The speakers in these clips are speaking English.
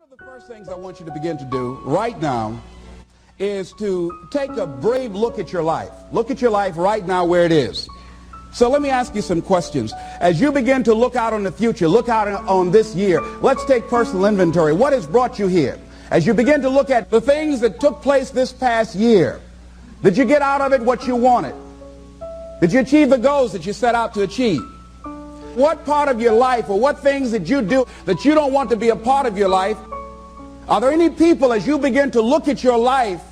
One of the first things I want you to begin to do right now is to take a brave look at your life. Look at your life right now where it is. So let me ask you some questions. As you begin to look out on the future, look out on this year, let's take personal inventory. What has brought you here? As you begin to look at the things that took place this past year, did you get out of it what you wanted? Did you achieve the goals that you set out to achieve? What part of your life or what things did you do that you don't want to be a part of your life? Are there any people, as you begin to look at your life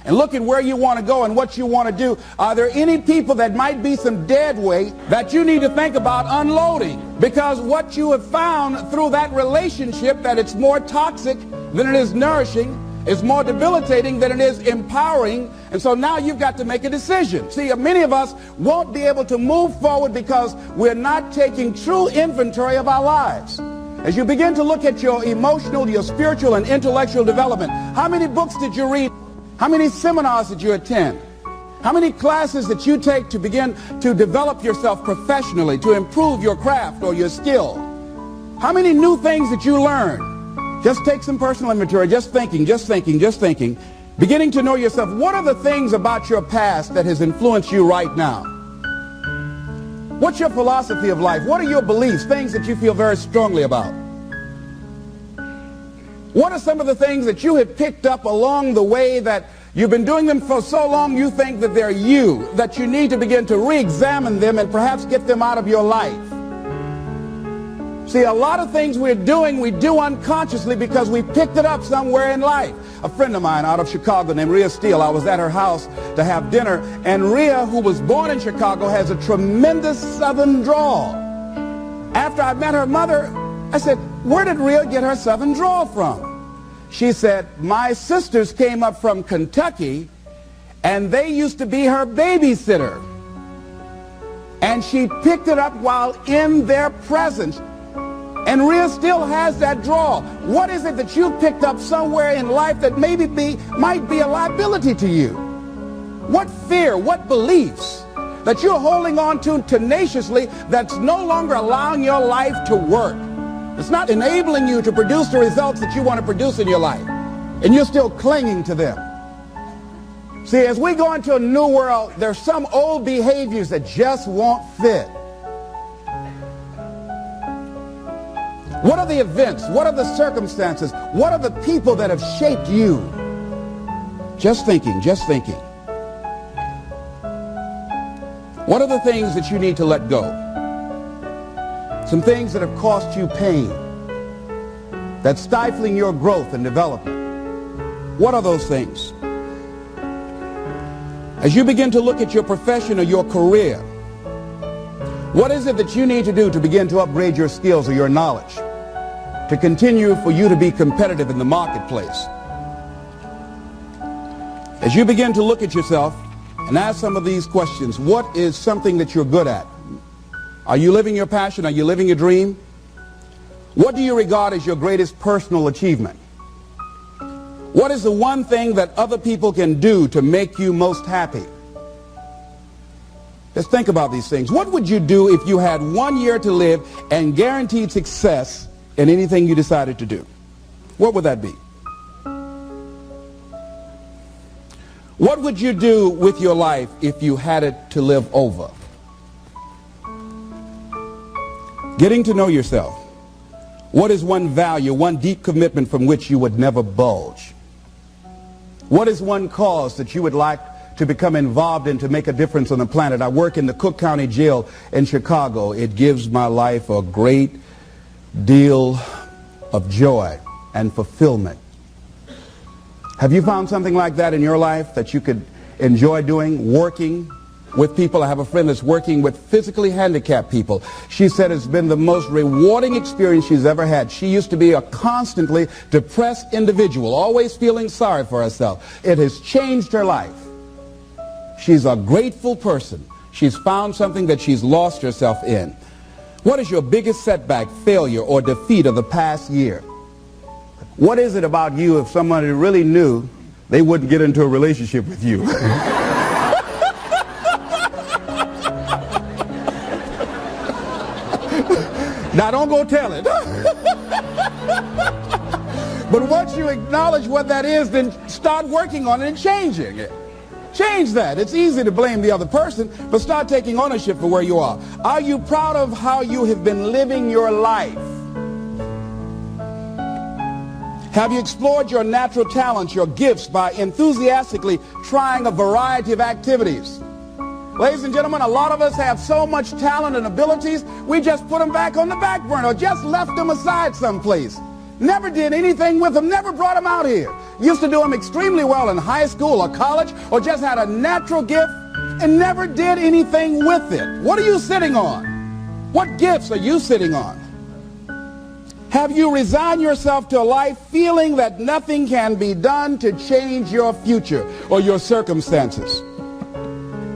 and look at where you want to go and what you want to do, are there any people that might be some dead weight that you need to think about unloading? Because what you have found through that relationship, that it's more toxic than it is nourishing, is more debilitating than it is empowering, and so now you've got to make a decision. See, many of us won't be able to move forward because we're not taking true inventory of our lives. As you begin to look at your emotional, your spiritual, and intellectual development, how many books did you read? How many seminars did you attend? How many classes did you take to begin to develop yourself professionally, to improve your craft or your skill? How many new things did you learn? Just take some personal inventory, just thinking, beginning to know yourself. What are the things about your past that has influenced you right now? What's your philosophy of life? What are your beliefs, things that you feel very strongly about? What are some of the things that you have picked up along the way that you've been doing them for so long you think that they're you, that you need to begin to re-examine them and perhaps get them out of your life? See, a lot of things we do unconsciously because we picked it up somewhere in life. A friend of mine out of Chicago named Rhea Steele, I was at her house to have dinner, and Rhea, who was born in Chicago, has a tremendous southern drawl. After I met her mother, I said, where did Rhea get her southern drawl from? She said, my sisters came up from Kentucky, and they used to be her babysitter. And she picked it up while in their presence. And Rhea still has that drawl. What is it that you picked up somewhere in life that might be a liability to you? What fear, what beliefs that you're holding on to tenaciously that's no longer allowing your life to work? It's not enabling you to produce the results that you want to produce in your life. And you're still clinging to them. See, as we go into a new world, there's some old behaviors that just won't fit. What are the events? What are the circumstances? What are the people that have shaped you? Just thinking. What are the things that you need to let go? Some things that have cost you pain, that's stifling your growth and development. What are those things? As you begin to look at your profession or your career, what is it that you need to do to begin to upgrade your skills or your knowledge, to continue for you to be competitive in the marketplace? As you begin to look at yourself and ask some of these questions, what is something that you're good at? Are you living your passion? Are you living your dream? What do you regard as your greatest personal achievement? What is the one thing that other people can do to make you most happy? Just think about these things. What would you do if you had 1 year to live and guaranteed success in anything you decided to do? What would that be? What would you do with your life if you had it to live over? Getting to know yourself. What is one value, one deep commitment from which you would never bulge? What is one cause that you would like to become involved in to make a difference on the planet? I work in the Cook County Jail in Chicago. It gives my life a great deal of joy and fulfillment. Have you found something like that in your life that you could enjoy doing, working with people? I have a friend that's working with physically handicapped people. She said it's been the most rewarding experience she's ever had. She used to be a constantly depressed individual, always feeling sorry for herself. It has changed her life. She's a grateful person. She's found something that she's lost herself in. What is your biggest setback, failure, or defeat of the past year? What is it about you, if somebody really knew, they wouldn't get into a relationship with you? Now don't go tell it. But once you acknowledge what that is, then start working on it and changing it. Change that. It's easy to blame the other person, but start taking ownership for where you are. Are you proud of how you have been living your life? Have you explored your natural talents, your gifts, by enthusiastically trying a variety of activities? Ladies and gentlemen, a lot of us have so much talent and abilities, we just put them back on the back burner or just left them aside someplace. Never did anything with them, never brought them out here. Used to do them extremely well in high school or college, or just had a natural gift and never did anything with it. What are you sitting on? What gifts are you sitting on? Have you resigned yourself to a life feeling that nothing can be done to change your future or your circumstances?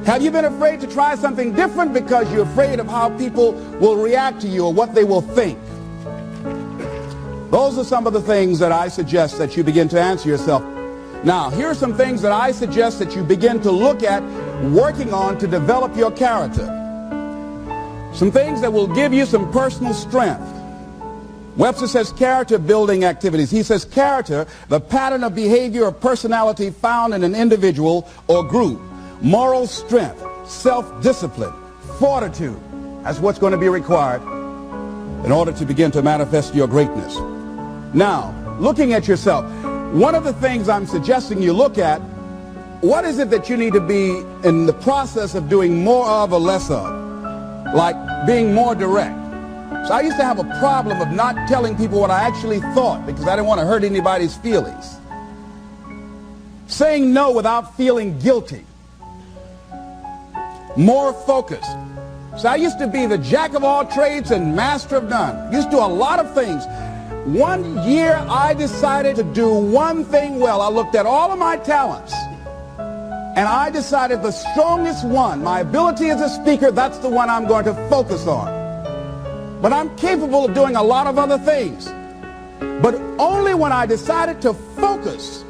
Have you been afraid to try something different because you're afraid of how people will react to you or what they will think? Those are some of the things that I suggest that you begin to answer yourself. Now, here are some things that I suggest that you begin to look at working on to develop your character. Some things that will give you some personal strength. Webster says character building activities. He says character, the pattern of behavior or personality found in an individual or group. Moral strength, self-discipline, fortitude. That's what's going to be required in order to begin to manifest your greatness. Now, looking at yourself, one of the things I'm suggesting you look at, what is it that you need to be in the process of doing more of or less of? Like being more direct. So I used to have a problem of not telling people what I actually thought because I didn't want to hurt anybody's feelings. Saying no without feeling guilty. More focused. So I used to be the jack of all trades and master of none. Used to do a lot of things. One year I decided to do one thing well. I looked at all of my talents and I decided the strongest one, my ability as a speaker, that's the one I'm going to focus on. But I'm capable of doing a lot of other things. But only when I decided to focus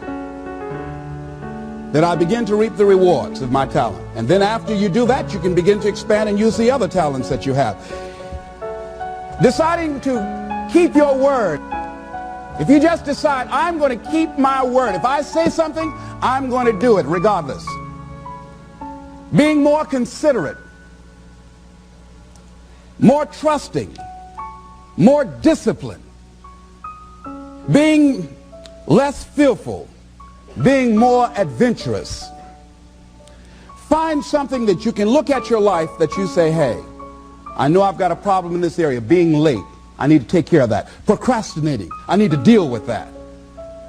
that I begin to reap the rewards of my talent. And then after you do that, you can begin to expand and use the other talents that you have. Deciding to keep your word. If you just decide, I'm going to keep my word. If I say something, I'm going to do it regardless. Being more considerate. More trusting. More disciplined. Being less fearful. Being more adventurous. Find something that you can look at your life that you say, hey, I know I've got a problem in this area. Being late. I need to take care of that. Procrastinating. I need to deal with that.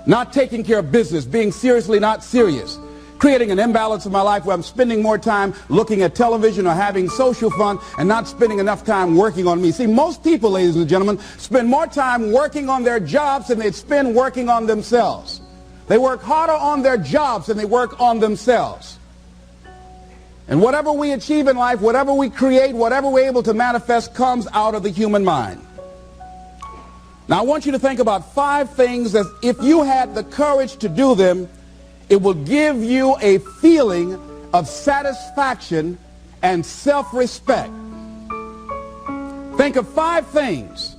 Not taking care of business. Being seriously not serious. Creating an imbalance in my life where I'm spending more time looking at television or having social fun and not spending enough time working on me. See, most people, ladies and gentlemen, spend more time working on their jobs than they spend working on themselves. They work harder on their jobs than they work on themselves. And whatever we achieve in life, whatever we create, whatever we're able to manifest comes out of the human mind. Now I want you to think about 5 things that if you had the courage to do them, it will give you a feeling of satisfaction and self-respect. Think of 5 things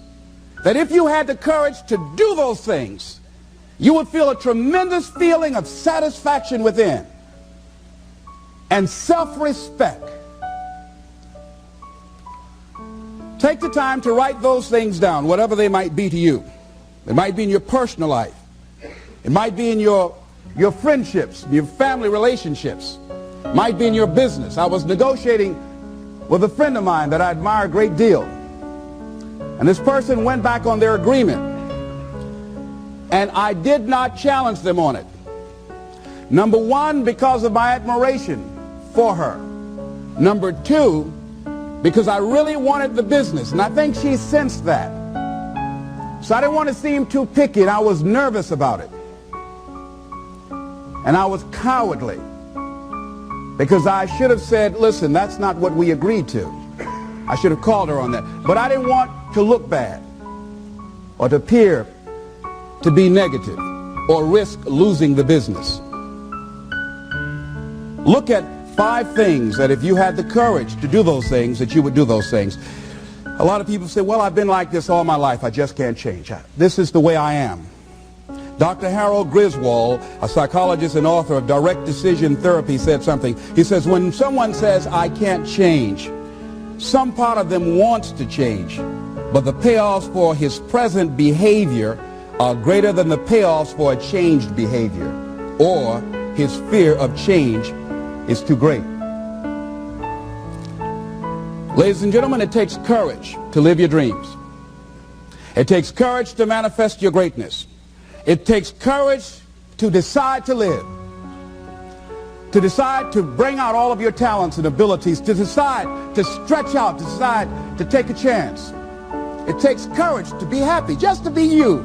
that if you had the courage to do those things, you would feel a tremendous feeling of satisfaction within and self-respect. Take the time to write those things down, whatever they might be to you. It might be in your personal life. It might be in your friendships, your family relationships. It might be in your business. I was negotiating with a friend of mine that I admire a great deal. And this person went back on their agreement. And I did not challenge them on it. Number 1, because of my admiration for her. Number 2, because I really wanted the business. And I think she sensed that. So I didn't want to seem too picky, and I was nervous about it. And I was cowardly. Because I should have said, listen, that's not what we agreed to. I should have called her on that. But I didn't want to look bad or to appear to be negative or risk losing the business. Look at 5 things that if you had the courage to do those things, that you would do those things. A lot of people say, well, I've been like this all my life. I just can't change. This is the way I am. Dr. Harold Griswold, a psychologist and author of Direct Decision Therapy, said something. He says, when someone says, I can't change, some part of them wants to change, but the payoffs for his present behavior are greater than the payoffs for a changed behavior, or his fear of change is too great. Ladies and gentlemen, it takes courage to live your dreams. It takes courage to manifest your greatness. It takes courage to decide to live, to decide to bring out all of your talents and abilities, to decide to stretch out, to decide to take a chance. It takes courage to be happy, just to be you.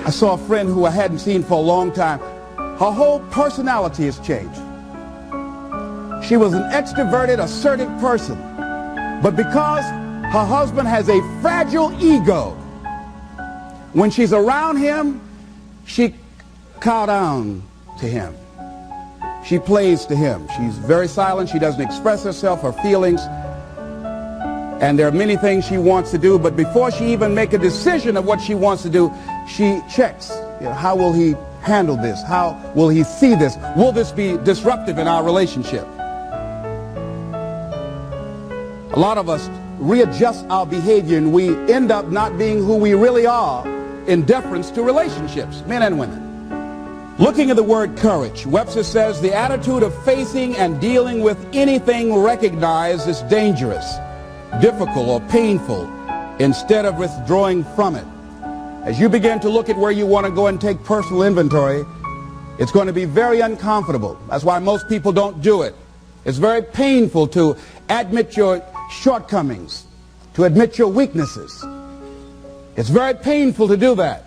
I saw a friend who I hadn't seen for a long time. Her whole personality has changed. She was an extroverted, assertive person. But because her husband has a fragile ego, when she's around him, she cows down to him. She plays to him. She's very silent. She doesn't express herself, her feelings. And there are many things she wants to do, but before she even makes a decision of what she wants to do, she checks. How will he handle this? How will he see this? Will this be disruptive in our relationship? A lot of us readjust our behavior and we end up not being who we really are in deference to relationships, men and women. Looking at the word courage, Webster says the attitude of facing and dealing with anything recognized as dangerous, difficult, or painful instead of withdrawing from it. As you begin to look at where you want to go and take personal inventory, it's going to be very uncomfortable. That's why most people don't do it. It's very painful to admit your shortcomings, to admit your weaknesses. It's very painful to do that.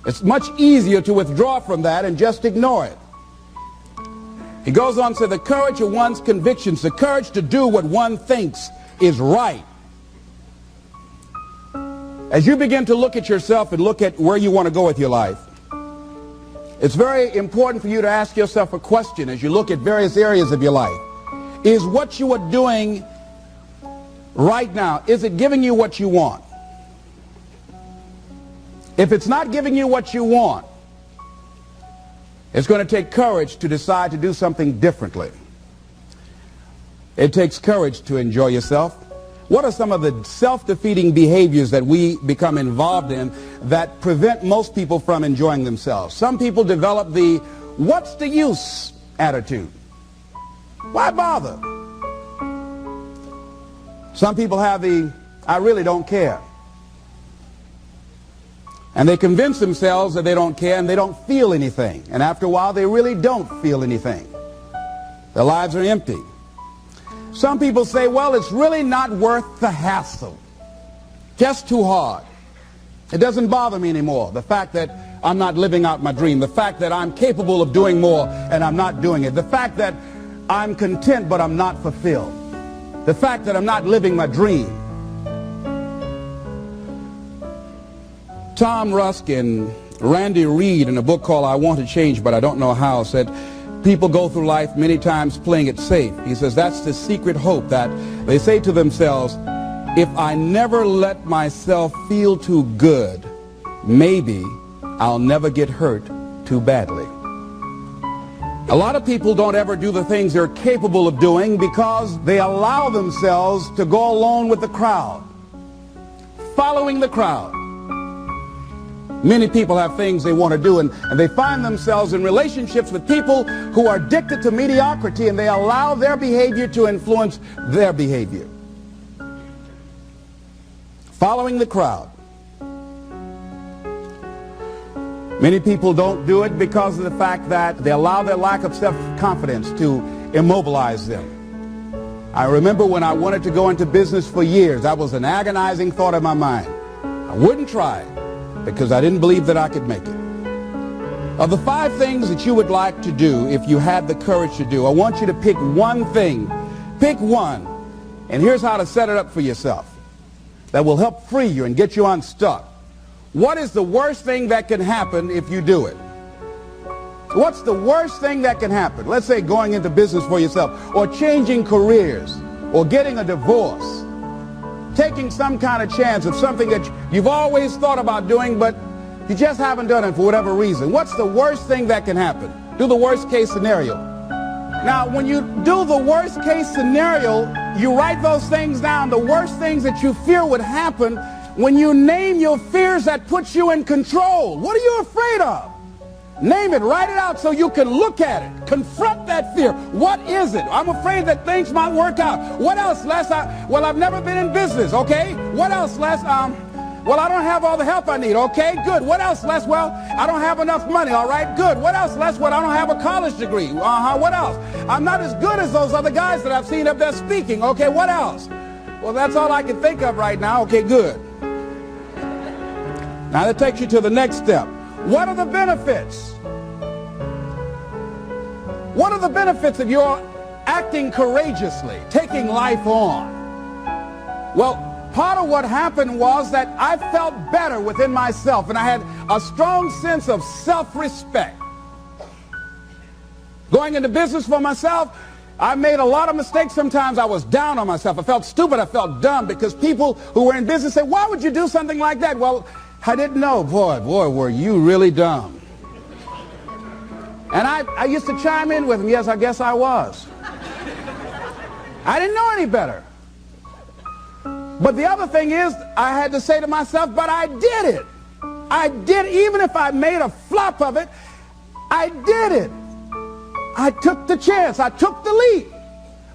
It's much easier to withdraw from that and just ignore it. He goes on to say the courage of one's convictions, the courage to do what one thinks is right. As you begin to look at yourself and look at where you want to go with your life, it's very important for you to ask yourself a question as you look at various areas of your life. Is what you are doing right now, is it giving you what you want? If it's not giving you what you want, it's going to take courage to decide to do something differently. It takes courage to enjoy yourself. What are some of the self-defeating behaviors that we become involved in that prevent most people from enjoying themselves? Some people develop the what's the use attitude. Why bother? Some people have the I really don't care. And they convince themselves that they don't care and they don't feel anything. And after a while, they really don't feel anything. Their lives are empty. Some people say, well, it's really not worth the hassle. Just too hard. It doesn't bother me anymore. The fact that I'm not living out my dream. The fact that I'm capable of doing more and I'm not doing it. The fact that I'm content but I'm not fulfilled. The fact that I'm not living my dream. Tom Rusk and Randy Reed in a book called I Want to Change But I Don't Know How said, people go through life many times playing it safe. He says that's the secret hope, that they say to themselves, if I never let myself feel too good, maybe I'll never get hurt too badly. A lot of people don't ever do the things they're capable of doing because they allow themselves to go along with the crowd, following the crowd. Many people have things they want to do, and they find themselves in relationships with people who are addicted to mediocrity, and they allow their behavior to influence their behavior. Following the crowd. Many people don't do it because of the fact that they allow their lack of self-confidence to immobilize them. I remember when I wanted to go into business for years, that was an agonizing thought in my mind. I wouldn't try it because I didn't believe that I could make it. Of the 5 things that you would like to do if you had the courage to do, I want you to pick one thing. Pick one. And here's how to set it up for yourself that will help free you and get you unstuck. What is the worst thing that can happen if you do it? What's the worst thing that can happen? Let's say going into business for yourself, or changing careers, or getting a divorce, taking some kind of chance of something that you've always thought about doing, but You just haven't done it for whatever reason. What's the worst thing that can happen? Do the worst case scenario. Now, when you do the worst case scenario, you write those things down, the worst things that you fear would happen. When you name your fears, that puts you in control. What are you afraid of? Name it, write it out so you can look at it. Confront that fear. What is it? I'm afraid that things might work out. What else, Les? Well, I've never been in business, okay? What else, Les? Well, I don't have all the help I need, okay? Good. What else, Les? Well, I don't have enough money, all right? Good. What else, Les? Well, I don't have a college degree. What else? I'm not as good as those other guys that I've seen up there speaking, okay? What else? Well, that's all I can think of right now. Okay, good. Now that takes you to the next step. What are the benefits? What are the benefits of your acting courageously, taking life on? Well, part of what happened was that I felt better within myself, and I had a strong sense of self-respect. Going into business for myself, I made a lot of mistakes. Sometimes I was down on myself. I felt stupid. I felt dumb because people who were in business said, why would you do something like that? Well, I didn't know. Boy, were you really dumb. And I used to chime in with them. Yes, I guess I was. I didn't know any better. But the other thing is, I had to say to myself, but I did it. I did, even if I made a flop of it, I did it. I took the chance. I took the leap.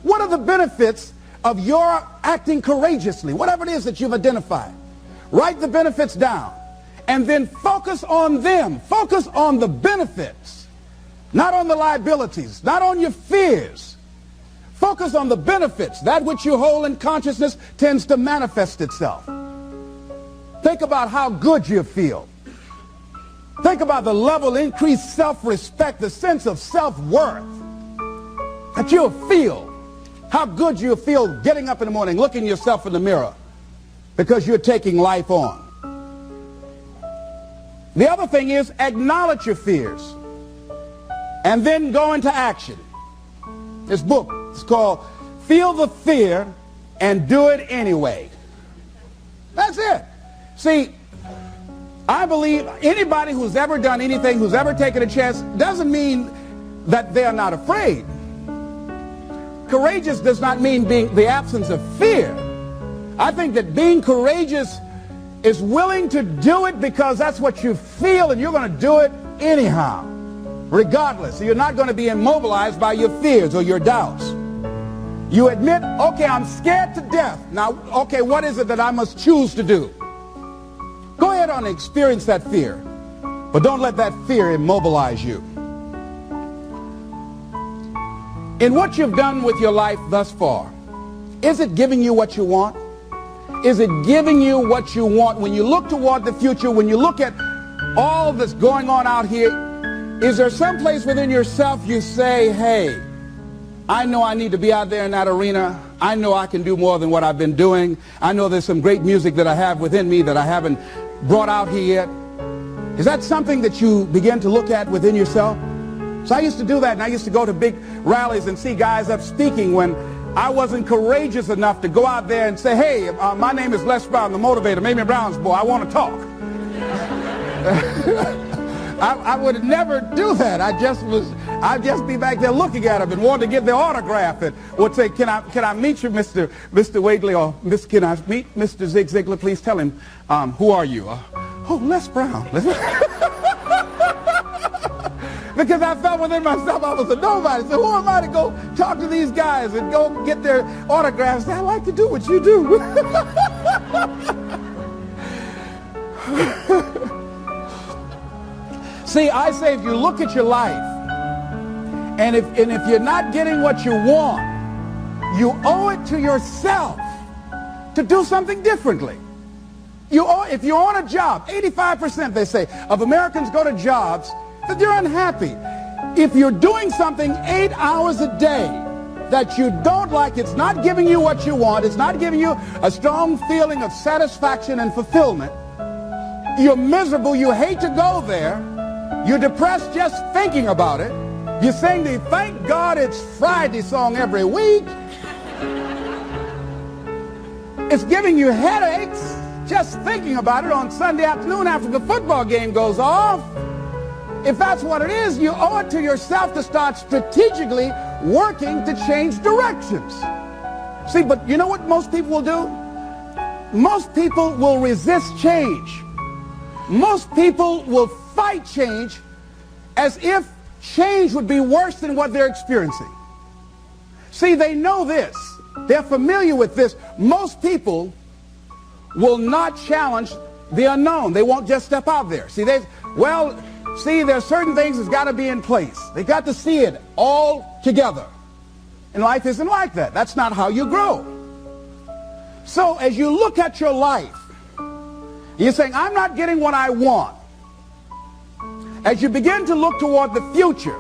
What are the benefits of your acting courageously? Whatever it is that you've identified. Write the benefits down. And then focus on them. Focus on the benefits. Not on the liabilities. Not on your fears. Focus on the benefits. That which you hold in consciousness tends to manifest itself. Think about how good you feel. Think about the level of increased self-respect, the sense of self-worth that you'll feel. How good you'll feel getting up in the morning, looking yourself in the mirror because you're taking life on. The other thing is acknowledge your fears and then go into action. This book is called Feel the Fear and Do It Anyway. That's it. See, I believe anybody who's ever done anything, who's ever taken a chance, doesn't mean that they're not afraid. Courageous does not mean being the absence of fear. I think that being courageous is willing to do it because that's what you feel, and you're going to do it anyhow, regardless. So you're not going to be immobilized by your fears or your doubts. You admit, okay, I'm scared to death. Now, okay, what is it that I must choose to do? Go ahead and experience that fear, but don't let that fear immobilize you. In what you've done with your life thus far, is it giving you what you want? Is it giving you what you want? When you look toward the future, when you look at all that's going on out here, is there some place within yourself you say, hey, I know I need to be out there in that arena. I know I can do more than what I've been doing. I know there's some great music that I have within me that I haven't brought out here yet. Is that something that you begin to look at within yourself? So I used to do that, and I used to go to big rallies and see guys up speaking when I wasn't courageous enough to go out there and say, hey, my name is Les Brown, the motivator, Mamie Brown's boy, I want to talk. I would never do that. I'd just be back there looking at them and wanting to get their autograph and would say, can I meet you, Mr. Wakely, or can I meet Mr. Zig Ziglar? Please tell him, who are you? Oh, Les Brown. Because I felt within myself I was a nobody. So who am I to go talk to these guys and go get their autographs? I like to do what you do. See, I say if you look at your life, and if you're not getting what you want, you owe it to yourself to do something differently. If you're on a job, 85%, they say, of Americans go to jobs that they're unhappy. If you're doing something 8 hours a day that you don't like, it's not giving you what you want, it's not giving you a strong feeling of satisfaction and fulfillment, you're miserable, you hate to go there, you're depressed just thinking about it, you sing the Thank God It's Friday song every week, it's giving you headaches, just thinking about it on Sunday afternoon after the football game goes off. If that's what it is, you owe it to yourself to start strategically working to change directions. See, but you know what most people will do? Most people will resist change. Most people will fight change as if change would be worse than what they're experiencing. See, they know this. They're familiar with this. Most people will not challenge the unknown. They won't just step out there. See, there's certain things that's got to be in place. They got to see it all together. And life isn't like that. That's not how you grow. So as you look at your life, you're saying, I'm not getting what I want. As you begin to look toward the future,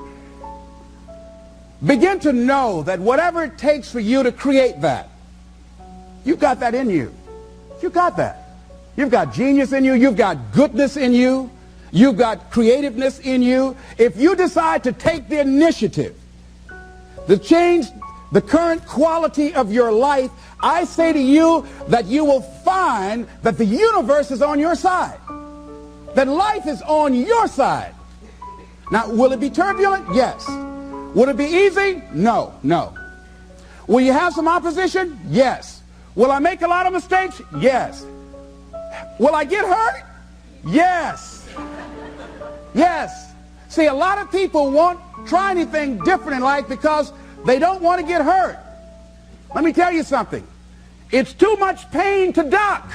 begin to know that whatever it takes for you to create that, you've got that in you. You got that. You've got genius in you. You've got goodness in you. You've got creativeness in you. If you decide to take the initiative to change the current quality of your life, I say to you that you will find that the universe is on your side. That life is on your side. Now, will it be turbulent? Yes. Will it be easy? No, no. Will you have some opposition? Yes. Will I make a lot of mistakes? Yes. Will I get hurt? Yes. Yes. See, a lot of people won't try anything different in life because they don't want to get hurt. Let me tell you something. It's too much pain to duck.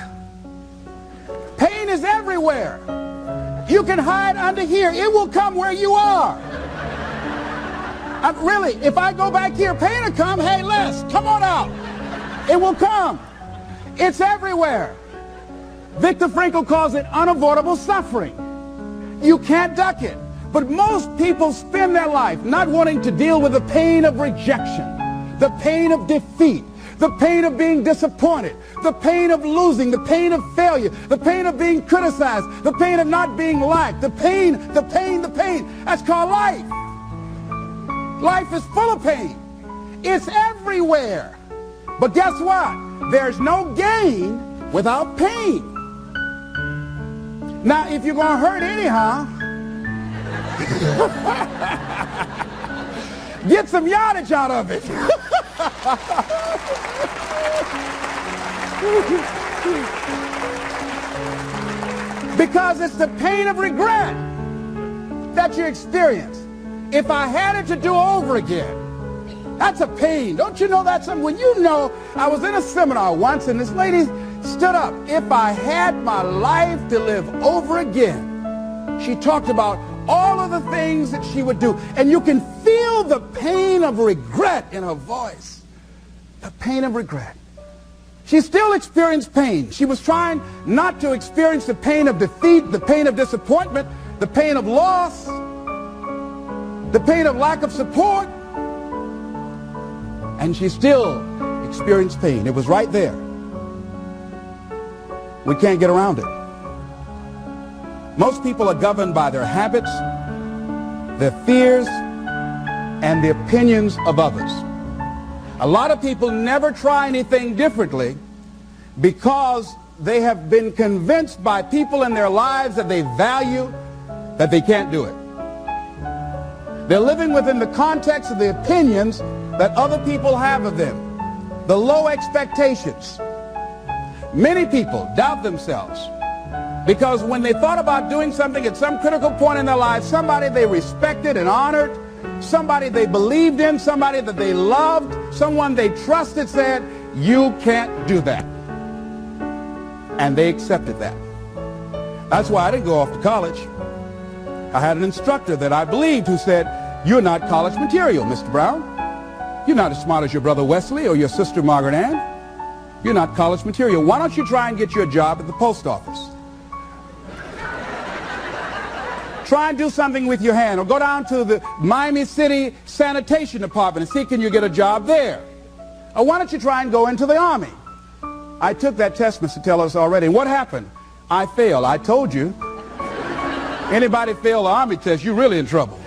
Pain is everywhere. You can hide under here. It will come where you are. Really, if I go back here, pain will come. Hey, Les, come on out. It will come. It's everywhere. Viktor Frankl calls it unavoidable suffering. You can't duck it. But most people spend their life not wanting to deal with the pain of rejection, the pain of defeat, the pain of being disappointed, the pain of losing, the pain of failure, the pain of being criticized, the pain of not being liked, the pain. That's called life. Life is full of pain. It's everywhere. But guess what? There's no gain without pain. Now, if you're going to hurt anyhow, get some yardage out of it. Because it's the pain of regret that you experience. If I had it to do over again, that's a pain. Don't you know that's something? When you know, I was in a seminar once and this lady stood up. If I had my life to live over again, she talked about all of the things that she would do. And you can feel the pain of regret in her voice. The pain of regret. She still experienced pain. She was trying not to experience the pain of defeat, the pain of disappointment, the pain of loss, the pain of lack of support. And she still experienced pain. It was right there. We can't get around it. Most people are governed by their habits, their fears, and the opinions of others. A lot of people never try anything differently because they have been convinced by people in their lives that they value that they can't do it. They're living within the context of the opinions that other people have of them, the low expectations. Many people doubt themselves because when they thought about doing something at some critical point in their lives, somebody they respected and honored, somebody they believed in, somebody that they loved, someone they trusted said, you can't do that. And they accepted that. That's why I didn't go off to college. I had an instructor that I believed who said, you're not college material, Mr. Brown. You're not as smart as your brother Wesley or your sister Margaret Ann. You're not college material. Why don't you try and get you a job at the post office? Try and do something with your hand, or go down to the Miami City Sanitation Department and see can you get a job there. Or why don't you try and go into the Army? I took that test, Mr. Tellers, already. And what happened? I failed. I told you. Anybody fail the Army test, you're really in trouble.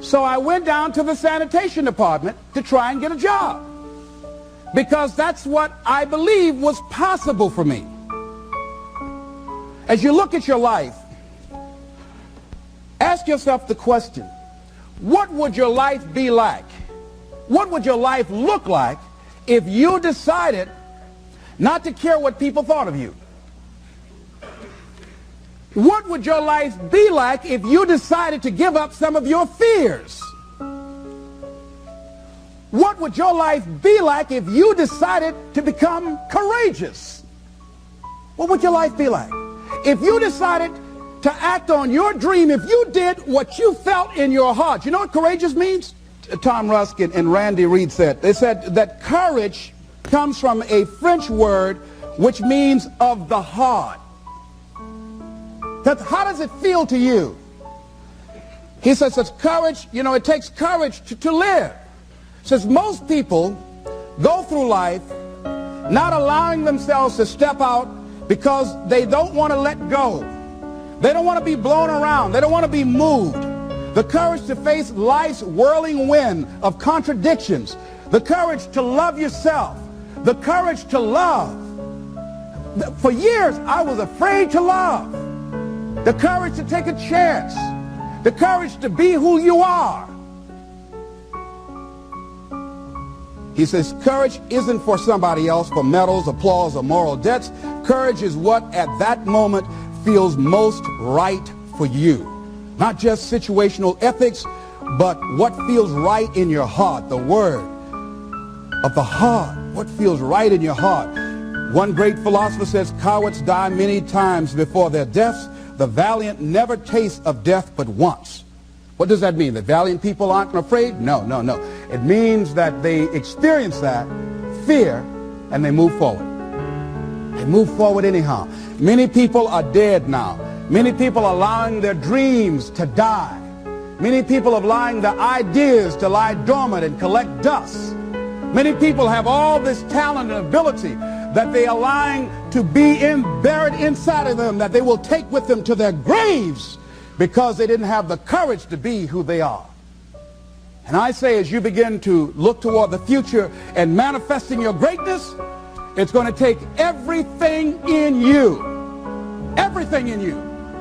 So I went down to the sanitation department to try and get a job. because that's what I believe was possible for me. As you look at your life, ask yourself the question, what would your life be like? What would your life look like if you decided not to care what people thought of you? What would your life be like if you decided to give up some of your fears? What would your life be like if you decided to become courageous? What would your life be like? If you decided to act on your dream, if you did what you felt in your heart. You know what courageous means? Tom Ruskin and Randy Reed said. They said that courage comes from a French word which means of the heart. How does it feel to you? He says it's courage, you know, it takes courage to live. Says most people go through life not allowing themselves to step out because they don't want to let go. They don't want to be blown around. They don't want to be moved. The courage to face life's whirling wind of contradictions. The courage to love yourself. The courage to love. For years, I was afraid to love. The courage to take a chance. The courage to be who you are. He says courage isn't for somebody else, for medals, applause, or moral debts. Courage is what at that moment feels most right for you. Not just situational ethics, but what feels right in your heart. The word of the heart. What feels right in your heart. One great philosopher says, cowards die many times before their deaths. The valiant never taste of death but once. What does that mean? That valiant people aren't afraid? No, no, no. It means that they experience that fear and they move forward. They move forward anyhow. Many people are dead now. Many people are allowing their dreams to die. Many people are allowing their ideas to lie dormant and collect dust. Many people have all this talent and ability that they are allowing to be buried inside of them, that they will take with them to their graves because they didn't have the courage to be who they are. And I say, as you begin to look toward the future and manifesting your greatness, it's going to take everything in you,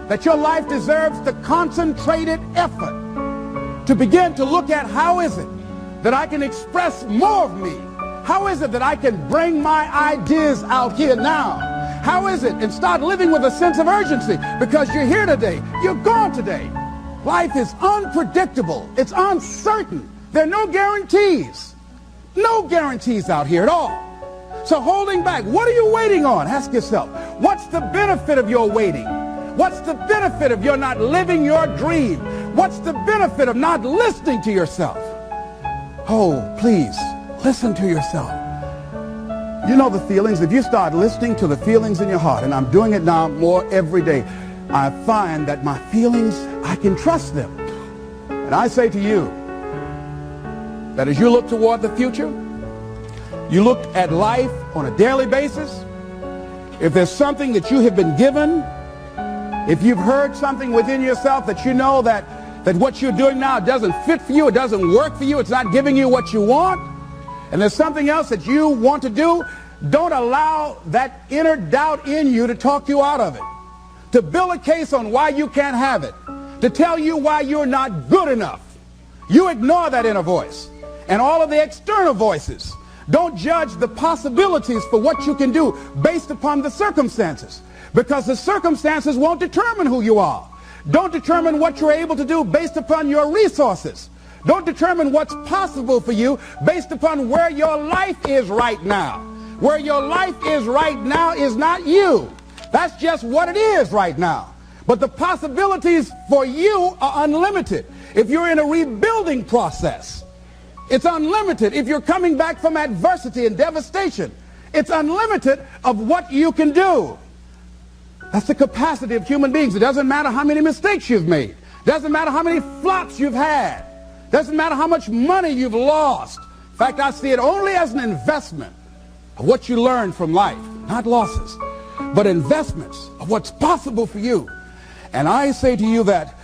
that your life deserves the concentrated effort to begin to look at how is it that I can express more of me? How is it that I can bring my ideas out here now? How is it? And start living with a sense of urgency, because you're here today, you're gone today. Life is unpredictable. It's uncertain. There are no guarantees. No guarantees out here at all. So holding back, what are you waiting on? Ask yourself, what's the benefit of your waiting? What's the benefit of your not living your dream? What's the benefit of not listening to yourself? Oh, please, listen to yourself. You know the feelings. If you start listening to the feelings in your heart, and I'm doing it now more every day, I find that my feelings, I can trust them. And I say to you that as you look toward the future, you look at life on a daily basis, if there's something that you have been given, if you've heard something within yourself that you know that what you're doing now doesn't fit for you, it doesn't work for you, it's not giving you what you want, and there's something else that you want to do, don't allow that inner doubt in you to talk you out of it, to build a case on why you can't have it, to tell you why you're not good enough. You ignore that inner voice and all of the external voices. Don't judge the possibilities for what you can do based upon the circumstances, because the circumstances won't determine who you are. Don't determine what you're able to do based upon your resources. Don't determine what's possible for you based upon where your life is right now. Where your life is right now is not you. That's just what it is right now. But the possibilities for you are unlimited. If you're in a rebuilding process, it's unlimited. If you're coming back from adversity and devastation, it's unlimited of what you can do. That's the capacity of human beings. It doesn't matter how many mistakes you've made. It doesn't matter how many flops you've had. It doesn't matter how much money you've lost. In fact, I see it only as an investment of what you learn from life, not losses, but investments of what's possible for you. And I say to you that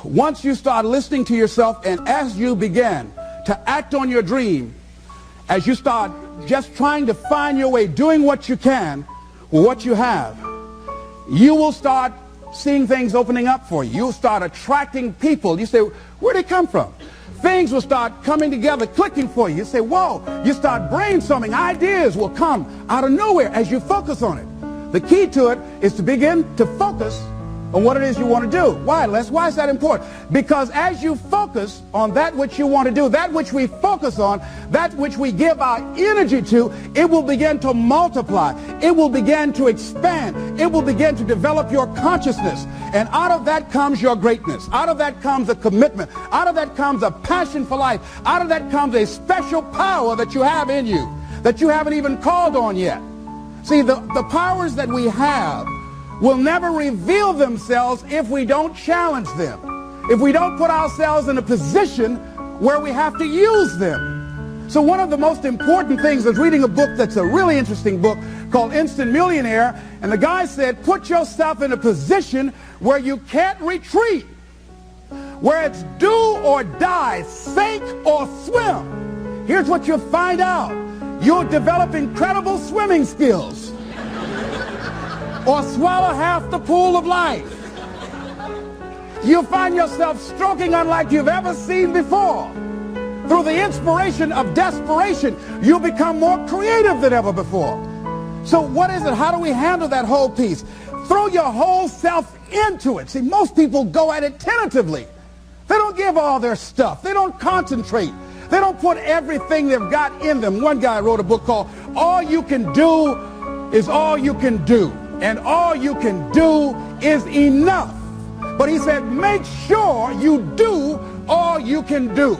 once you start listening to yourself, and as you begin to act on your dream, as you start just trying to find your way, doing what you can with what you have, you will start seeing things opening up for you. You'll start attracting people. You say, where'd they come from? Things will start coming together, clicking for you. You say, whoa. You start brainstorming. Ideas will come out of nowhere as you focus on it. The key to it is to begin to focus on what it is you want to do. Why, Les? Why is that important? Because as you focus on that which you want to do, that which we focus on, that which we give our energy to, it will begin to multiply. It will begin to expand. It will begin to develop your consciousness. And out of that comes your greatness. Out of that comes a commitment. Out of that comes a passion for life. Out of that comes a special power that you have in you that you haven't even called on yet. See, the powers that we have will never reveal themselves if we don't challenge them, if we don't put ourselves in a position where we have to use them. So one of the most important things is reading a book that's a really interesting book called Instant Millionaire, and the guy said, put yourself in a position where you can't retreat, where it's do or die, sink or swim. Here's what you'll find out. You'll develop incredible swimming skills, or swallow half the pool of life. You'll find yourself stroking unlike you've ever seen before. Through the inspiration of desperation, you'll become more creative than ever before. So what is it? How do we handle that whole piece? Throw your whole self into it. See, most people go at it tentatively. They don't give all their stuff. They don't concentrate. They don't put everything they've got in them. One guy wrote a book called All You Can Do Is All You Can Do. And all you can do is enough. But he said, make sure you do all you can do.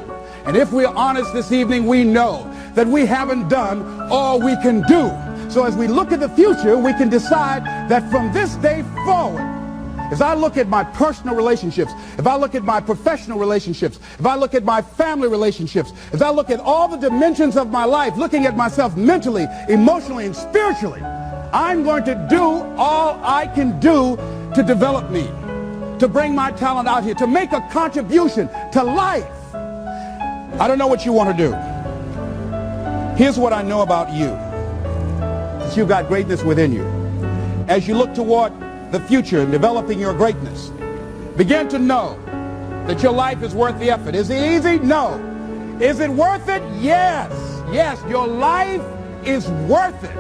And if we're honest this evening, we know that we haven't done all we can do. So as we look at the future, we can decide that from this day forward, as I look at my personal relationships, if I look at my professional relationships, if I look at my family relationships, as I look at all the dimensions of my life, looking at myself mentally, emotionally, and spiritually, I'm going to do all I can do to develop me, to bring my talent out here, to make a contribution to life. I don't know what you want to do. Here's what I know about you. That you've got greatness within you. As you look toward the future and developing your greatness, begin to know that your life is worth the effort. Is it easy? No. Is it worth it? Yes. Yes, your life is worth it.